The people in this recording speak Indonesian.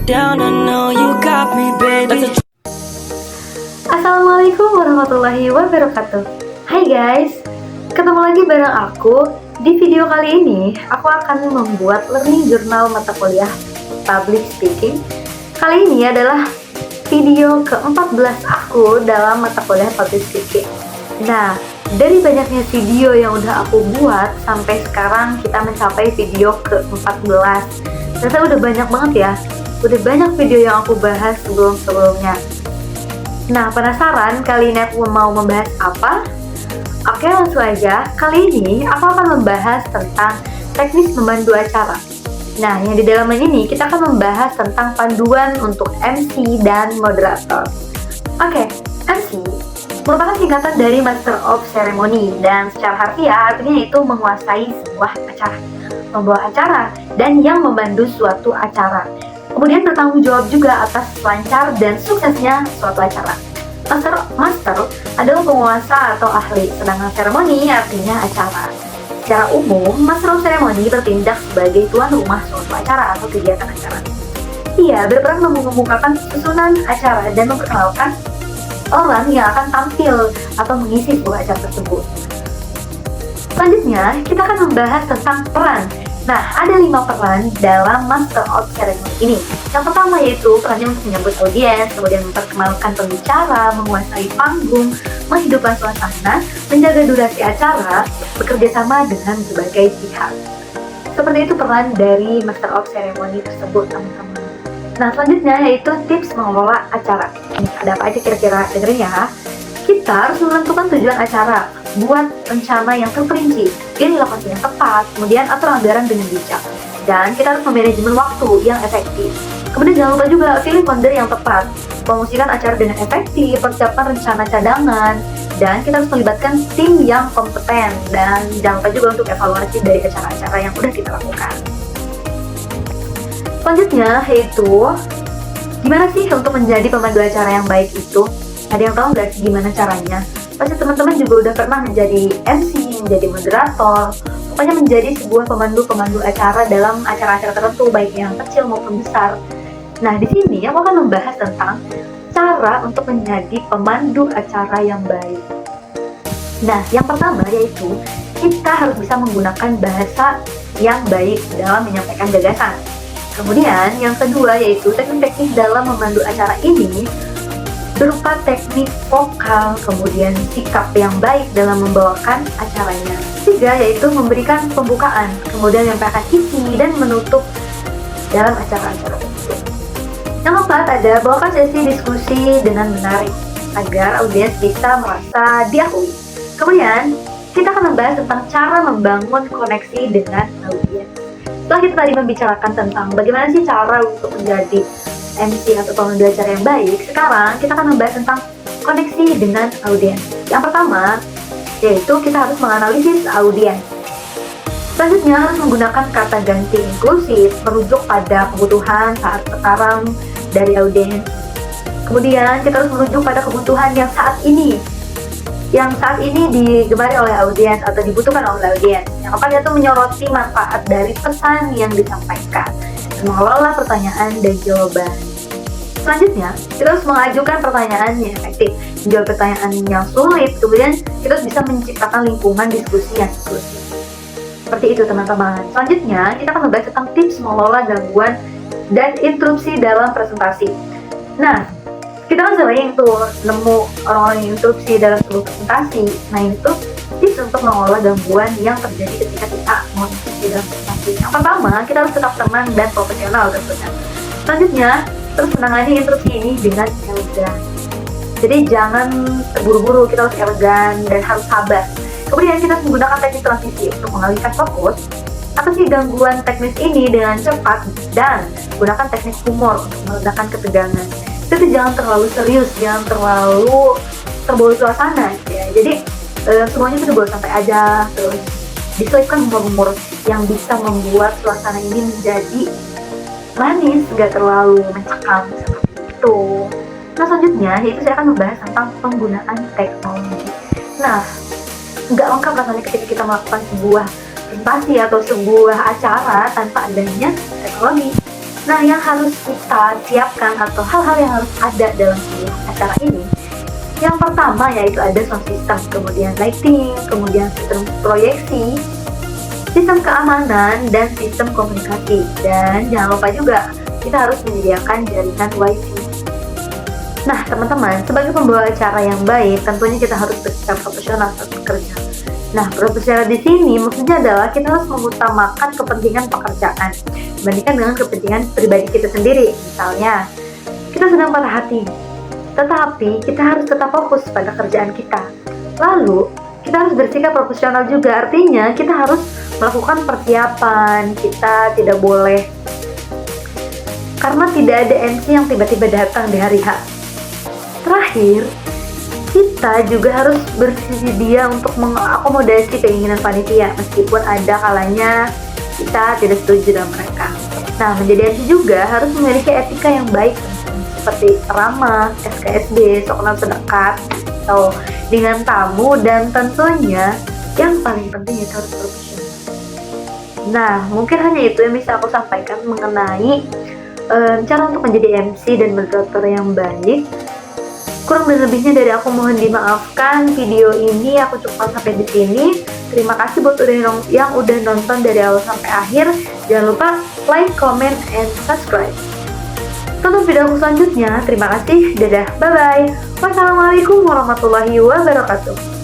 down, I know you got me, baby. Assalamualaikum warahmatullahi wabarakatuh. Hai guys, ketemu lagi bareng aku. Di video kali ini, aku akan membuat learning journal mata kuliah Public Speaking. Kali ini adalah video ke-14 aku dalam mata kuliah Public Speaking. Nah, dari banyaknya video yang udah aku buat, sampai sekarang kita mencapai video ke-14. Ternyata udah banyak banget ya. Udah banyak video yang aku bahas sebelum-sebelumnya. Nah, penasaran kali ini aku mau membahas apa? Oke, langsung aja. Kali ini aku akan membahas tentang teknis memandu acara. Nah, yang di dalam ini kita akan membahas tentang panduan untuk MC dan moderator. Oke, MC merupakan singkatan dari Master of Ceremony, dan secara harfiah artinya itu menguasai sebuah acara, membawa acara, dan yang memandu suatu acara. Kemudian bertanggung jawab juga atas lancar dan suksesnya suatu acara. Master adalah penguasa atau ahli, sedangkan seremoni artinya acara. Secara umum, Master of Ceremony bertindak sebagai tuan rumah suatu acara atau kegiatan acara. Ia berperan mengemukakan susunan acara dan memperkenalkan orang yang akan tampil atau mengisi sebuah acara tersebut. Selanjutnya, kita akan membahas tentang peran. Nah, ada 5 peran dalam Master of Ceremony ini. Yang pertama yaitu perannya untuk menyambut audiens, kemudian memperkenalkan pembicara, menguasai panggung, menghidupkan suasana, menjaga durasi acara, bekerja sama dengan berbagai pihak. Seperti itu peran dari Master of Ceremony tersebut, teman-teman. Nah, selanjutnya yaitu tips mengelola acara. Ada apa aja kira-kira? Dengerin ya. Kita harus menentukan tujuan acara, buat rencana yang terperinci, ini lokasi yang tepat, kemudian atur anggaran dengan bijak, dan kita harus memanajemen waktu yang efektif. Kemudian jangan lupa juga pilih founder yang tepat, promosikan acara dengan efektif, persiapkan rencana cadangan, dan kita harus melibatkan tim yang kompeten, dan jangan lupa juga untuk evaluasi dari acara-acara yang udah kita lakukan. Selanjutnya yaitu gimana sih untuk menjadi pemandu acara yang baik itu? Ada yang tahu nggak sih gimana caranya? Pasti teman-teman juga udah pernah menjadi MC, menjadi moderator, pokoknya menjadi sebuah pemandu acara dalam acara-acara tertentu, baik yang kecil maupun besar. Nah, di sini aku akan membahas tentang cara untuk menjadi pemandu acara yang baik. Nah, yang pertama yaitu kita harus bisa menggunakan bahasa yang baik dalam menyampaikan gagasan. Kemudian yang kedua yaitu teknik-teknik dalam memandu acara ini berupa teknik vokal, kemudian sikap yang baik dalam membawakan acaranya. Ketiga yaitu memberikan pembukaan, kemudian menyampaikan isi dan menutup dalam acara-acara tersebut. Yang keempat ada bawakan sesi diskusi dengan menarik agar audiens bisa merasa diakui. Kemudian kita akan membahas tentang cara membangun koneksi dengan audiens. Setelah kita tadi membicarakan tentang bagaimana sih cara untuk menjadi MC atau pemandu acara yang baik, sekarang kita akan membahas tentang koneksi dengan audiens. Yang pertama, yaitu kita harus menganalisis audiens. Selanjutnya harus menggunakan kata ganti inklusif, merujuk pada kebutuhan saat sekarang dari audiens. Kemudian kita harus merujuk pada kebutuhan yang saat ini digemari oleh audiens atau dibutuhkan oleh audiens. Yang keempat yaitu menyoroti manfaat dari pesan yang disampaikan, mengelola pertanyaan dan jawaban. Selanjutnya, kita harus mengajukan pertanyaan yang efektif, menjawab pertanyaan yang sulit, kemudian kita bisa menciptakan lingkungan diskusi yang inklusif. Seperti itu teman-teman. Selanjutnya, kita akan membahas tentang tips mengelola gangguan dan interupsi dalam presentasi. Nah, kita kan sering tuh nemu orang-orang yang interupsi dalam sebuah presentasi. Nah, itu tips untuk mengelola gangguan yang terjadi ketika kita mau interupsi dalam presentasi. Yang pertama, kita harus tetap tenang dan profesional tentunya. Selanjutnya, terus menangani interupsi ini dengan elegan. Jadi jangan terburu-buru, kita harus elegan dan harus sabar. Kemudian kita harus menggunakan teknik transisi untuk mengalihkan fokus atasi gangguan teknis ini dengan cepat, dan gunakan teknik humor untuk meredakan ketegangan. Jadi jangan terlalu serius, jangan terlalu terbawa suasana ya. Jadi semuanya sudah bawa santai aja, terus diselipkan humor-humor yang bisa membuat suasana ini menjadi manis, gak terlalu mencekam seperti itu. Nah, selanjutnya yaitu saya akan membahas tentang penggunaan teknologi. Nah, nggak lengkap rasanya ketika kita melakukan sebuah presentasi atau sebuah acara tanpa adanya teknologi. Nah, yang harus kita siapkan atau hal-hal yang harus ada dalam sebuah acara ini, yang pertama yaitu ada sound system, kemudian lighting, kemudian sistem proyeksi, sistem keamanan, dan sistem komunikasi. Dan jangan lupa juga kita harus menyediakan jaringan WiFi. Nah, teman-teman, sebagai pembawa acara yang baik, tentunya kita harus bersikap profesional saat bekerja. Nah, profesional di sini maksudnya adalah kita harus mengutamakan kepentingan pekerjaan dibandingkan dengan kepentingan pribadi kita sendiri. Misalnya, kita sedang patah hati, tetapi kita harus tetap fokus pada kerjaan kita. Lalu, kita harus bersikap profesional juga, artinya kita harus melakukan persiapan, kita tidak boleh karena tidak ada MC yang tiba-tiba datang di hari H. Terakhir, kita juga harus bersedia untuk mengakomodasi keinginan panitia meskipun ada kalanya kita tidak setuju dengan mereka. Nah, menjadi MC juga harus memiliki etika yang baik seperti ramah, SKSD, sopan sedekat, atau dengan tamu, dan tentunya yang paling penting itu harus profesional. Nah, mungkin hanya itu yang bisa aku sampaikan mengenai cara untuk menjadi MC dan moderator yang baik. Kurang dan lebihnya dari aku mohon dimaafkan. Video ini aku cukupkan sampai di sini. Terima kasih buat yang udah nonton dari awal sampai akhir. Jangan lupa like, comment, and subscribe. Tonton video aku selanjutnya. Terima kasih. Dadah. Bye bye. Wassalamualaikum warahmatullahi wabarakatuh.